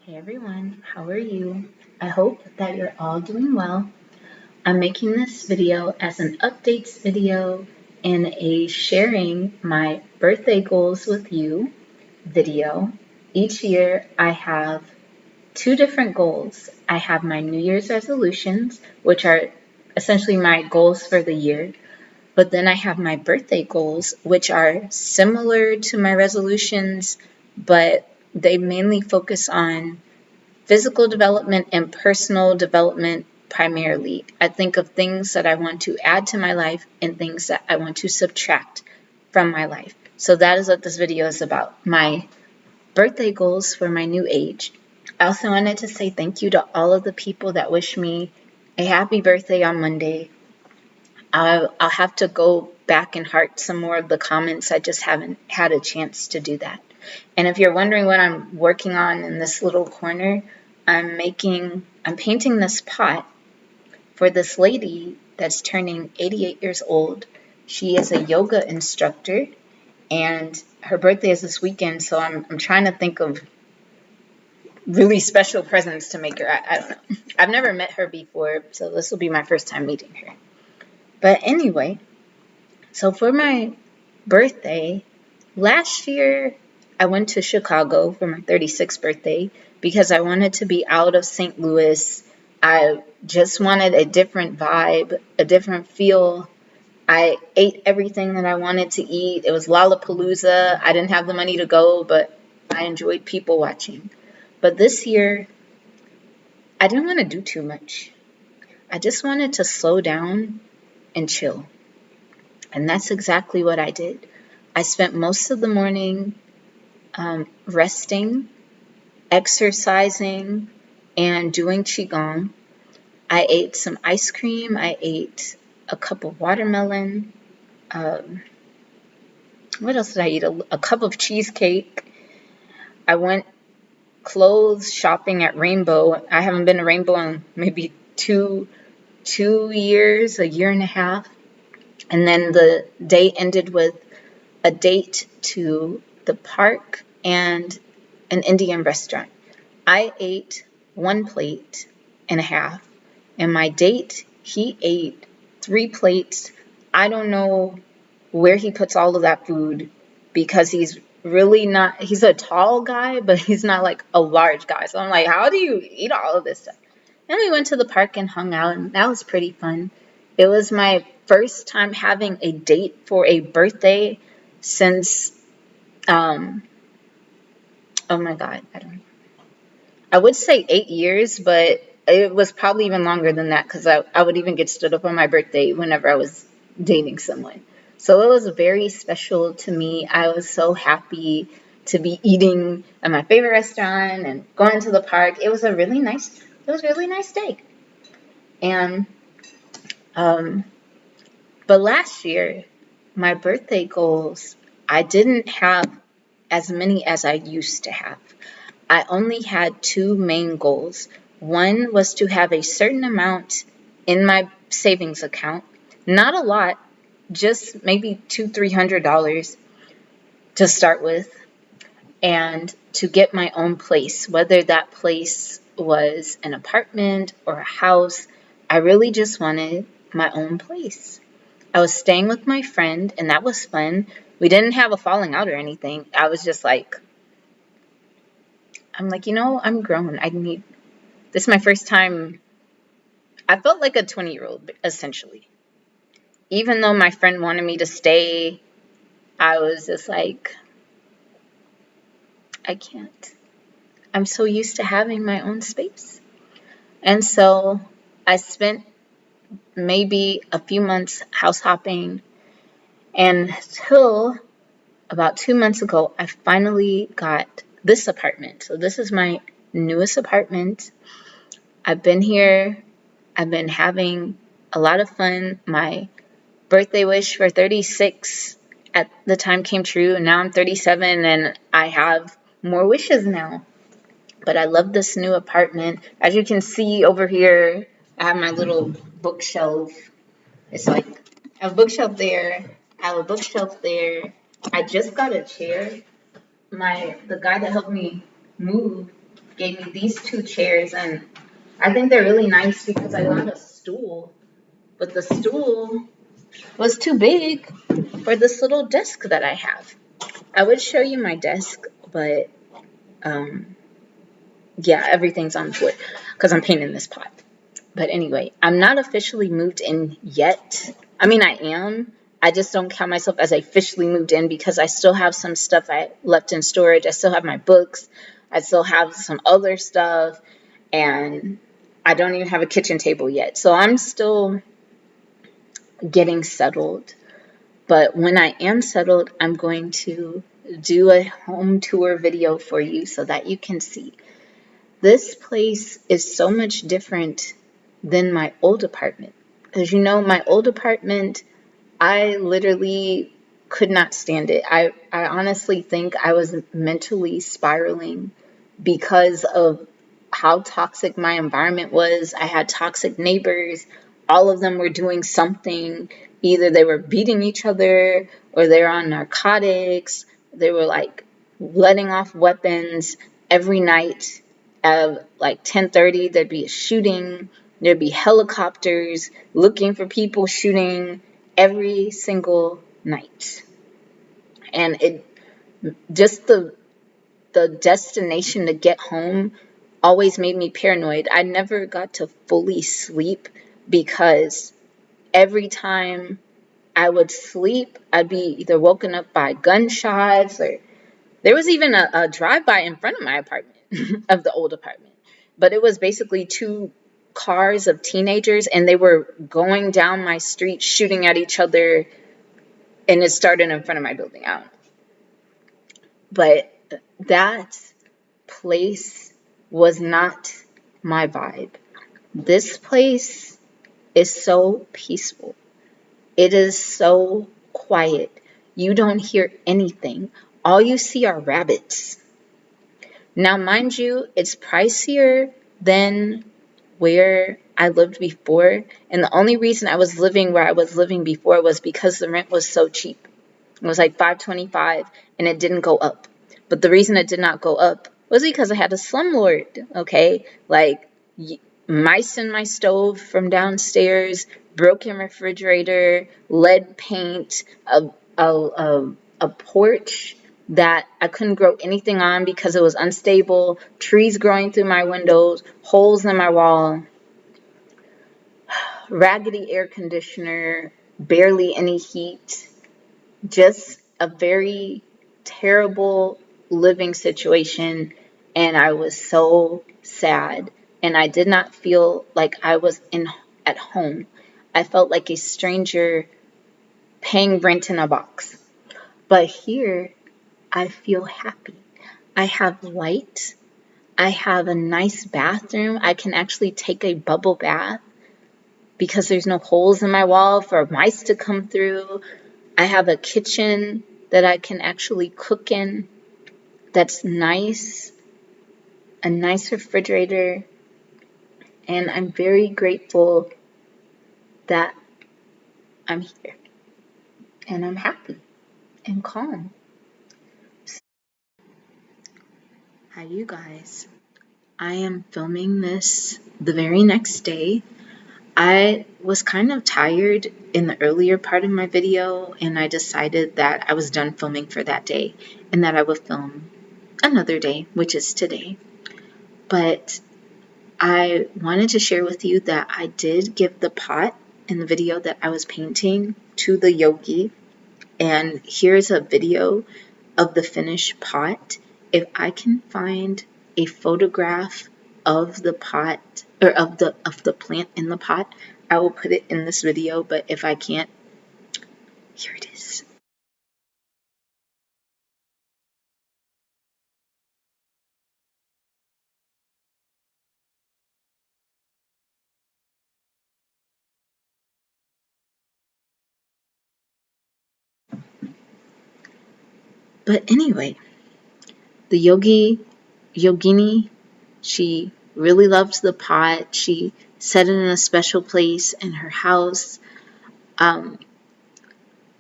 Hey everyone, how are you? I hope that you're all doing well. I'm making this video as an updates video and a sharing my birthday goals with you video. Each year I have two different goals. I have my New Year's resolutions, which are essentially my goals for the year. But then I have my birthday goals, which are similar to my resolutions, but they mainly focus on physical development and personal development primarily. I think of things that I want to add to my life and things that I want to subtract from my life. So that is what this video is about, my birthday goals for my new age. I also wanted to say thank you to all of the people that wish me a happy birthday on Monday. I'll have to go back and heart some more of the comments. I just haven't had a chance to do that. And if you're wondering what I'm working on in this little corner, I'm painting this pot for this lady that's turning 88 years old. She is a yoga instructor and her birthday is this weekend, so I'm trying to think of really special presents to make her. I don't know. I've never met her before, so this will be my first time meeting her. But anyway, so for my birthday, last year I went to Chicago for my 36th birthday because I wanted to be out of St. Louis. I just wanted a different vibe, a different feel. I ate everything that I wanted to eat. It was Lollapalooza. I didn't have the money to go, but I enjoyed people watching. But this year, I didn't want to do too much. I just wanted to slow down and chill. And that's exactly what I did. I spent most of the morning resting, exercising, and doing Qigong. I ate some ice cream. I ate a cup of watermelon. What else did I eat? A cup of cheesecake. I went clothes shopping at Rainbow. I haven't been to Rainbow in maybe two years, a year and a half. And then the day ended with a date to the park and an Indian restaurant. I ate 1.5 plates, and my date, he ate 3 plates. I don't know where he puts all of that food because he's a tall guy, but he's not like a large guy. So I'm like, how do you eat all of this stuff? Then we went to the park and hung out, and that was pretty fun. It was my first time having a date for a birthday since, oh my God, I would say 8 years, but it was probably even longer than that because I would even get stood up on my birthday whenever I was dating someone. So it was very special to me. I was so happy to be eating at my favorite restaurant and going to the park. It was a really nice day. And but last year, my birthday goals, I didn't have as many as I used to have. I only had two main goals. One was to have a certain amount in my savings account, not a lot, just maybe $200-300 to start with, and to get my own place, whether that place was an apartment or a house. I really just wanted my own place. I was staying with my friend, and that was fun. We didn't have a falling out or anything. I was just like, I'm grown. This is my first time. I felt like a 20-year-old, essentially. Even though my friend wanted me to stay, I was just like, I can't. I'm so used to having my own space. And so I spent maybe a few months house hopping, and until about 2 months ago, I finally got this apartment. So this is my newest apartment. I've been here. I've been having a lot of fun. My birthday wish for 36 at the time came true, and now I'm 37 and I have more wishes now. But I love this new apartment. As you can see over here, I have my little bookshelf. It's like I have a bookshelf there. I have a bookshelf there. I just got a chair. The guy that helped me move, gave me these two chairs, and I think they're really nice because I got a stool, but the stool was too big for this little desk that I have. I would show you my desk, but yeah, everything's on the floor because I'm painting this pot. But anyway, I'm not officially moved in yet. I mean, I am. I just don't count myself as officially moved in because I still have some stuff I left in storage. I still have my books. I still have some other stuff. And I don't even have a kitchen table yet. So I'm still getting settled. But when I am settled, I'm going to do a home tour video for you so that you can see. This place is so much different than my old apartment. As you know, my old apartment, I literally could not stand it. I honestly think I was mentally spiraling because of how toxic my environment was. I had toxic neighbors. All of them were doing something. Either they were beating each other or they were on narcotics. They were like letting off weapons every night. At like 10:30, there'd be a shooting. There'd be helicopters looking for people, shooting every single night. And it just the destination to get home always made me paranoid. I never got to fully sleep because every time I would sleep, I'd be either woken up by gunshots, or there was even a drive-by in front of my apartment, of the old apartment. But it was basically two cars of teenagers, and they were going down my street shooting at each other, and it started in front of my building. I don't know. But that place was not my vibe. This place is so peaceful. It is so quiet. You don't hear anything. All you see are rabbits. Now, mind you, it's pricier than where I lived before. And the only reason I was living where I was living before was because the rent was so cheap. It was like $5.25 and it didn't go up. But the reason it did not go up was because I had a slumlord, okay? Like mice in my stove from downstairs, broken refrigerator, lead paint, a porch that I couldn't grow anything on because it was unstable, trees growing through my windows, holes in my wall, raggedy air conditioner, barely any heat, just a very terrible living situation. And I was so sad, and I did not feel like I was at home. I felt like a stranger paying rent in a box. But here, I feel happy. I have light. I have a nice bathroom. I can actually take a bubble bath because there's no holes in my wall for mice to come through. I have a kitchen that I can actually cook in that's nice, a nice refrigerator, and I'm very grateful that I'm here and I'm happy and calm. Hi, you guys. I am filming this the very next day. I was kind of tired in the earlier part of my video, and I decided that I was done filming for that day and that I would film another day, which is today. But I wanted to share with you that I did give the pot in the video that I was painting to the yogi, and here's a video of the finished pot. If I can find a photograph of the pot, or of the plant in the pot, I will put it in this video, but if I can't, here it is. But anyway, the yogini, she really loved the pot. She set it in a special place in her house. I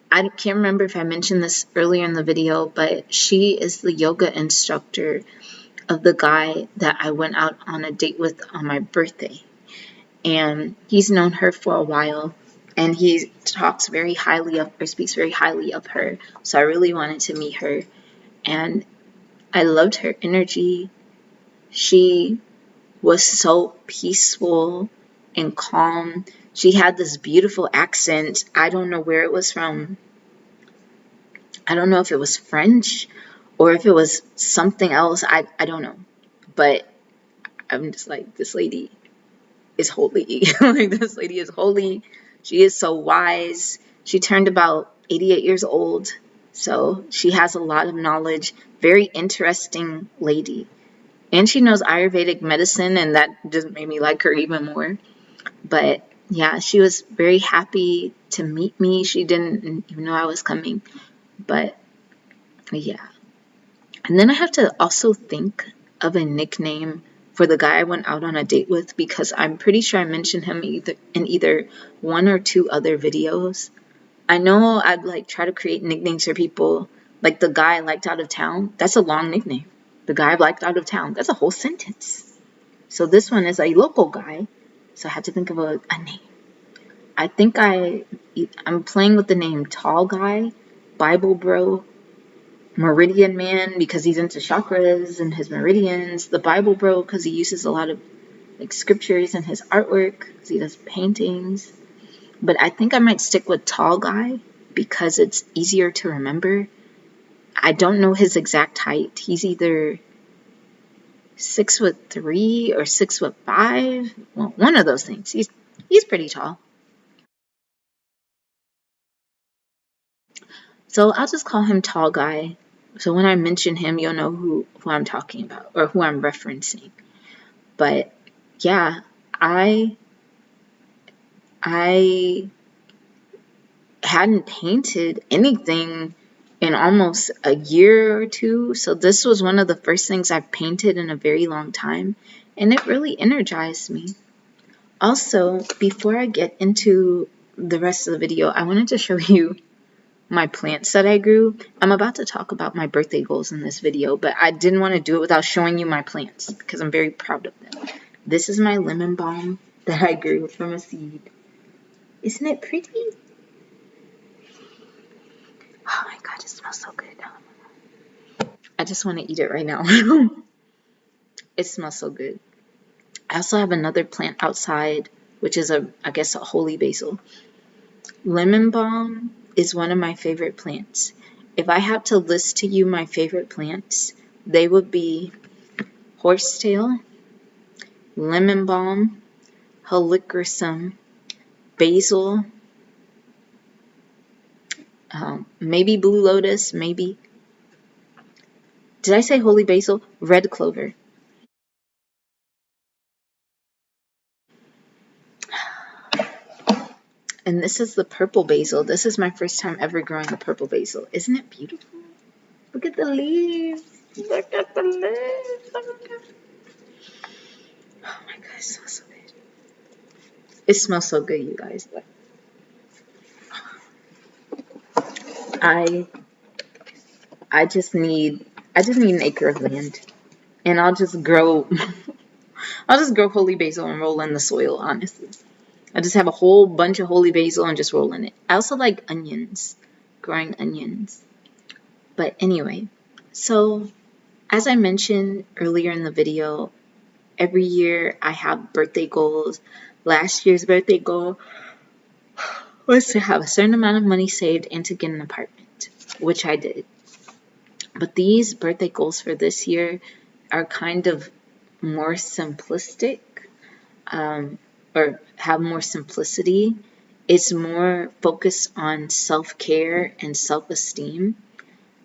can't remember if I mentioned this earlier in the video, but she is the yoga instructor of the guy that I went out on a date with on my birthday. And he's known her for a while, and he talks very highly of, or speaks very highly of her. So I really wanted to meet her, and I loved her energy. She was so peaceful and calm. She had this beautiful accent. I don't know where it was from. I don't know if it was French or if it was something else. I don't know. But I'm just like, this lady is holy. Like, this lady is holy. She is so wise. She turned about 88 years old. So she has a lot of knowledge. Very interesting lady. And she knows Ayurvedic medicine, and that just made me like her even more. But yeah, she was very happy to meet me. She didn't even know I was coming. But yeah. And then I have to also think of a nickname for the guy I went out on a date with, because I'm pretty sure I mentioned him either one or two other videos. I know I'd like try to create nicknames for people, like the guy I liked out of town. That's a long nickname. The guy I liked out of town. That's a whole sentence. So this one is a local guy. So I had to think of a name. I think I'm playing with the name Tall Guy, Bible Bro, Meridian Man because he's into chakras and his meridians, the Bible Bro because he uses a lot of like scriptures in his artwork because he does paintings. But I think I might stick with Tall Guy because it's easier to remember. I don't know his exact height. He's either 6'3" or 6'5". Well, one of those things. He's pretty tall. So I'll just call him Tall Guy. So when I mention him, you'll know who I'm talking about or who I'm referencing. But yeah, I hadn't painted anything in almost a year or two. So this was one of the first things I've painted in a very long time. And it really energized me. Also, before I get into the rest of the video, I wanted to show you my plants that I grew. I'm about to talk about my birthday goals in this video, but I didn't want to do it without showing you my plants because I'm very proud of them. This is my lemon balm that I grew from a seed. Isn't it pretty? Oh my god, it smells so good. I just want to eat it right now. It smells so good. I also have another plant outside, which is I guess a holy basil. Lemon balm is one of my favorite plants. If I had to list to you my favorite plants, they would be horsetail, lemon balm, helichrysum, basil, maybe blue lotus, maybe. Did I say holy basil? Red clover. And this is the purple basil. This is my first time ever growing a purple basil. Isn't it beautiful? Look at the leaves. Look at the leaves. Oh my god, it smells so good. It smells so good, you guys. I just need an acre of land, and I'll just grow holy basil and roll in the soil, honestly. I just have a whole bunch of holy basil and just roll in it. I also like onions, growing onions. But anyway, so as I mentioned earlier in the video, every year I have birthday goals. Last year's birthday goal was to have a certain amount of money saved and to get an apartment, which I did. But these birthday goals for this year are kind of more simplistic, or have more simplicity. It's more focused on self-care and self-esteem.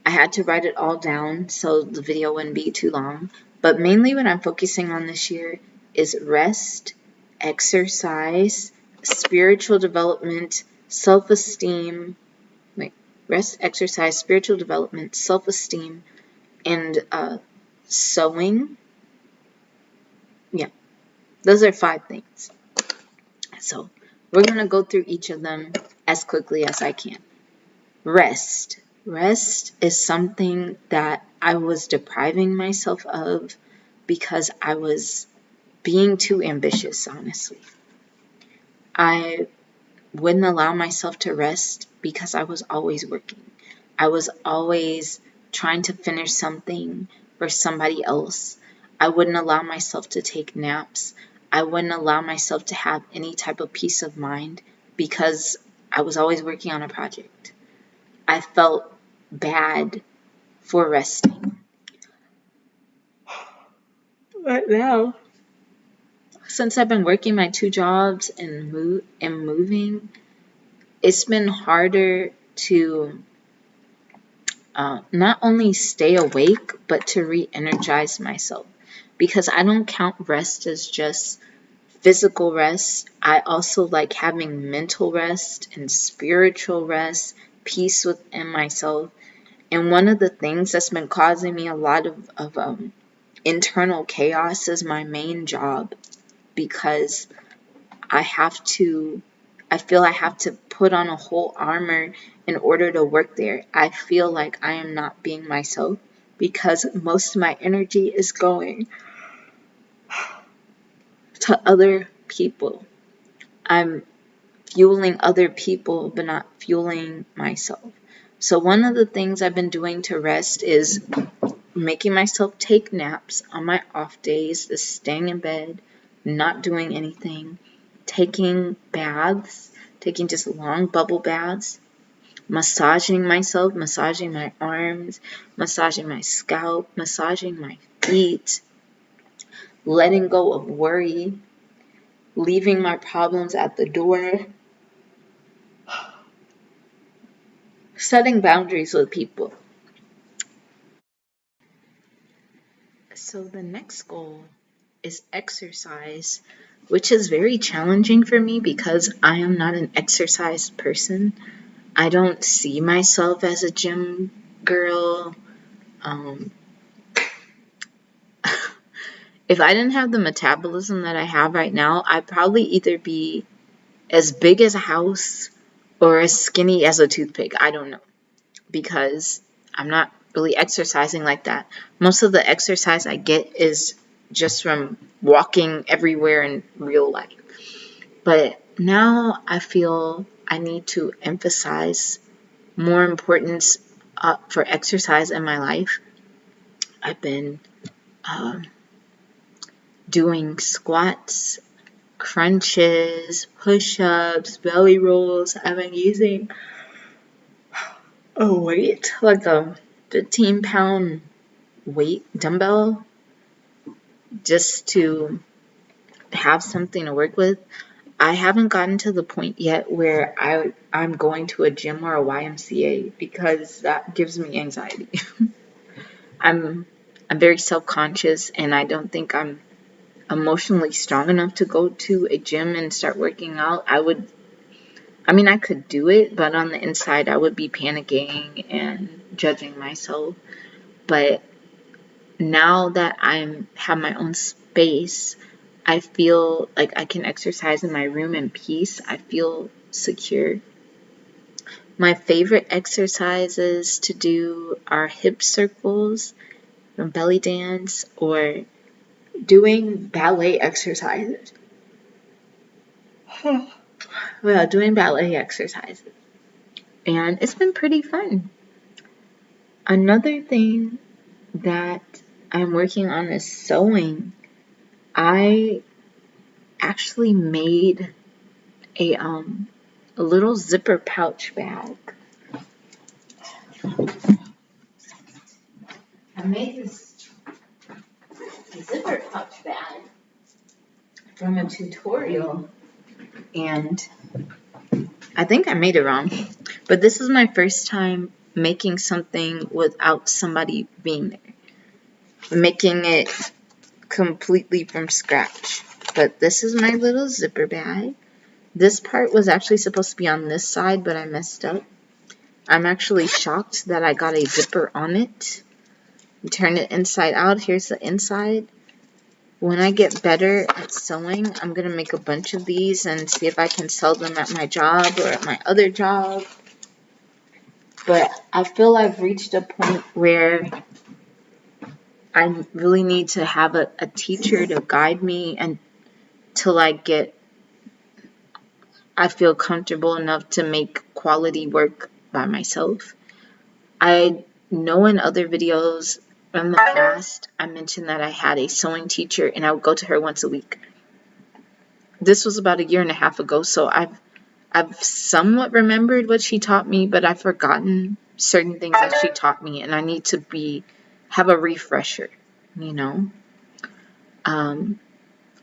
I had to write it all down so the video wouldn't be too long. But mainly what I'm focusing on this year is rest, exercise, spiritual development, self-esteem. Rest, exercise, spiritual development, self-esteem, and sewing. Yeah, those are 5 things. So we're going to go through each of them as quickly as I can. Rest. Rest is something that I was depriving myself of because I was being too ambitious, honestly. I wouldn't allow myself to rest because I was always working. I was always trying to finish something for somebody else. I wouldn't allow myself to take naps. I wouldn't allow myself to have any type of peace of mind because I was always working on a project. I felt bad for resting. But now, since I've been working my 2 jobs and moving, it's been harder to not only stay awake, but to re-energize myself. Because I don't count rest as just physical rest. I also like having mental rest and spiritual rest, peace within myself. And one of the things that's been causing me a lot of internal chaos is my main job, because I feel I have to put on a whole armor in order to work there. I feel like I am not being myself because most of my energy is going to other people. I'm fueling other people, but not fueling myself. So one of the things I've been doing to rest is making myself take naps on my off days, just staying in bed, not doing anything, taking baths, taking just long bubble baths, massaging myself, massaging my arms, massaging my scalp, massaging my feet, letting go of worry, leaving my problems at the door, setting boundaries with people. So the next goal is exercise, which is very challenging for me because I am not an exercise person. I don't see myself as a gym girl. If I didn't have the metabolism that I have right now, I'd probably either be as big as a house or as skinny as a toothpick. I don't know, because I'm not really exercising like that. Most of the exercise I get is just from walking everywhere in real life. But now I feel I need to emphasize more importance for exercise in my life. I've been doing squats, crunches, push-ups, belly rolls. I've been using a weight, like a 15-pound weight dumbbell, just to have something to work with. I haven't gotten to the point yet where I'm going to a gym or a YMCA because that gives me anxiety. I'm very self-conscious, and I don't think I'm emotionally strong enough to go to a gym and start working out. I could do it, but on the inside I would be panicking and judging myself. But now that I have my own space, I feel like I can exercise in my room in peace. I feel secure. My favorite exercises to do are hip circles, belly dance, or doing ballet exercises. Well, doing ballet exercises. And it's been pretty fun. Another thing that I'm working on is sewing. I actually made a little zipper pouch bag. I made this zipper pouch bag from a tutorial, and I think I made it wrong, but this is my first time making something without somebody being there, making it completely from scratch. But this is my little zipper bag. This part was actually supposed to be on this side, but I messed up. I'm actually shocked that I got a zipper on it. Turn it inside out. Here's the inside. When I get better at sewing, I'm going to make a bunch of these and see if I can sell them at my job or at my other job. But I feel I've reached a point where I really need to have a teacher to guide me until I feel comfortable enough to make quality work by myself. I know in other videos from the past, I mentioned that I had a sewing teacher and I would go to her once a week. This was about 1.5 years ago, so I've somewhat remembered what she taught me, but I've forgotten certain things that she taught me, and I need to have a refresher, you know.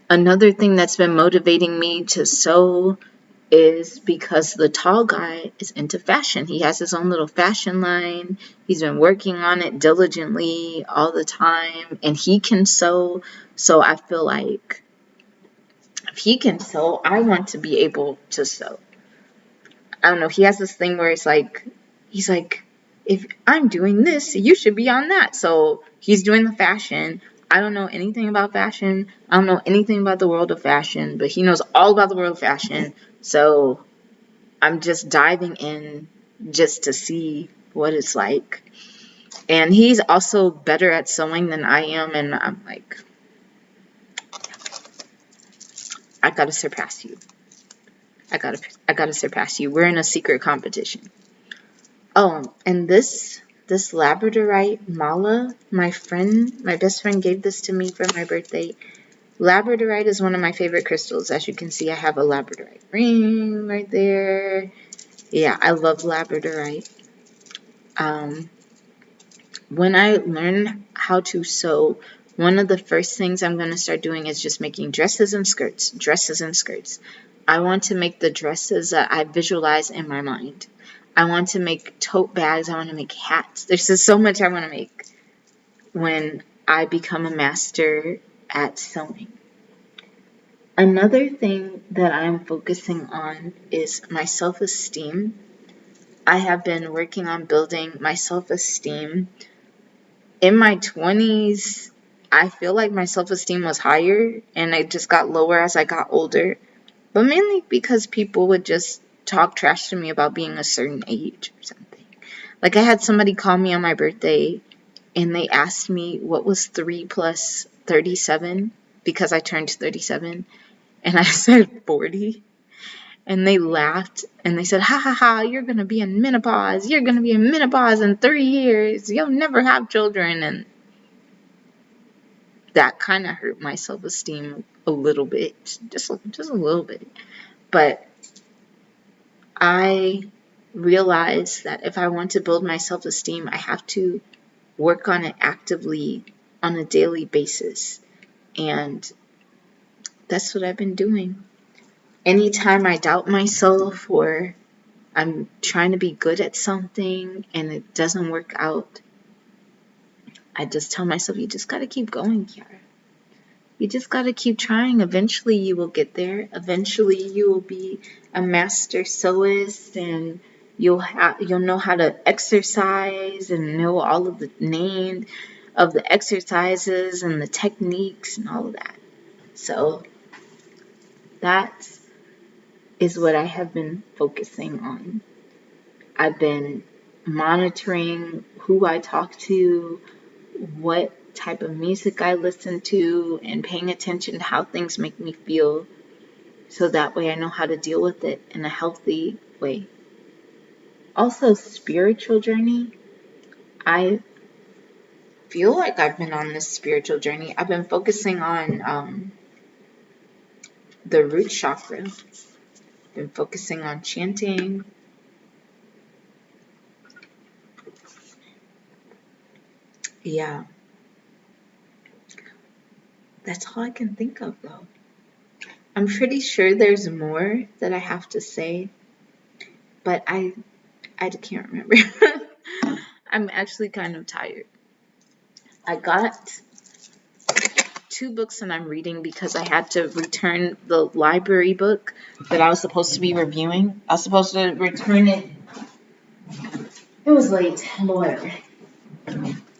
Another thing that's been motivating me to sew is because the tall guy is into fashion. He has his own little fashion line. He's been working on it diligently all the time, and he can sew. So I feel like if he can sew, I want to be able to sew. I don't know. He has this thing where he's like, if I'm doing this, you should be on that. So he's doing the fashion. I don't know anything about fashion. I don't know anything about the world of fashion, but he knows all about the world of fashion. So I'm just diving in just to see what it's like. And he's also better at sewing than I am. And I'm like, I gotta surpass you. I gotta surpass you. We're in a secret competition. Oh, and this Labradorite mala, my best friend gave this to me for my birthday. Labradorite is one of my favorite crystals. As you can see, I have a Labradorite ring right there. Yeah, I love Labradorite. When I learn how to sew, one of the first things I'm going to start doing is just making dresses and skirts. I want to make the dresses that I visualize in my mind. I want to make tote bags. I want to make hats. There's just so much I want to make when I become a master at sewing. Another thing that I'm focusing on is my self-esteem. I have been working on building my self-esteem. In my 20s, I feel like my self-esteem was higher and it just got lower as I got older. But mainly because people would just talk trash to me about being a certain age or something. Like I had somebody call me on my birthday and they asked me what was 3 plus 37 because I turned 37. And I said 40. And they laughed and they said, ha ha ha, you're going to be in menopause. You're going to be in menopause in 3 years. You'll never have children. And that kind of hurt my self-esteem a little bit. Just a little bit. But I realized that if I want to build my self-esteem, I have to work on it actively on a daily basis. And that's what I've been doing. Anytime I doubt myself or I'm trying to be good at something and it doesn't work out, I just tell myself, you just got to keep going, Kiara. You just got to keep trying. Eventually you will get there. Eventually you will be a master sewist and you'll know how to exercise and know all of the names of the exercises and the techniques and all of that. So that is what I have been focusing on. I've been monitoring who I talk to, what type of music I listen to, and paying attention to how things make me feel so that way I know how to deal with it in a healthy way. Also, spiritual journey. I feel like I've been on this spiritual journey. I've been focusing on the root chakra. Been focusing on chanting. Yeah. That's all I can think of, though. I'm pretty sure there's more that I have to say, but I can't remember. I'm actually kind of tired. I got 2 books that I'm reading because I had to return the library book that I was supposed to be reviewing. I was supposed to return it. It was late, whatever.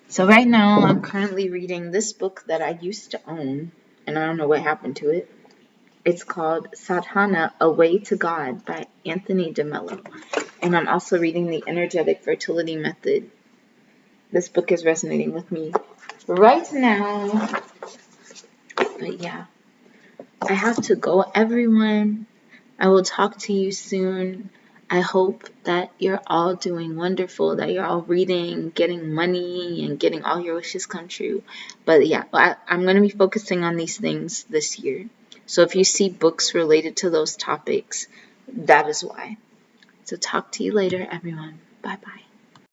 So right now I'm currently reading this book that I used to own, and I don't know what happened to it. It's called Sadhana, A Way to God by Anthony DeMello. And I'm also reading The Energetic Fertility Method. This book is resonating with me right now. But yeah, I have to go, everyone. I will talk to you soon. I hope that you're all doing wonderful, that you're all reading, getting money, and getting all your wishes come true. But yeah, I'm going to be focusing on these things this year. So if you see books related to those topics, that is why. So talk to you later, everyone. Bye-bye.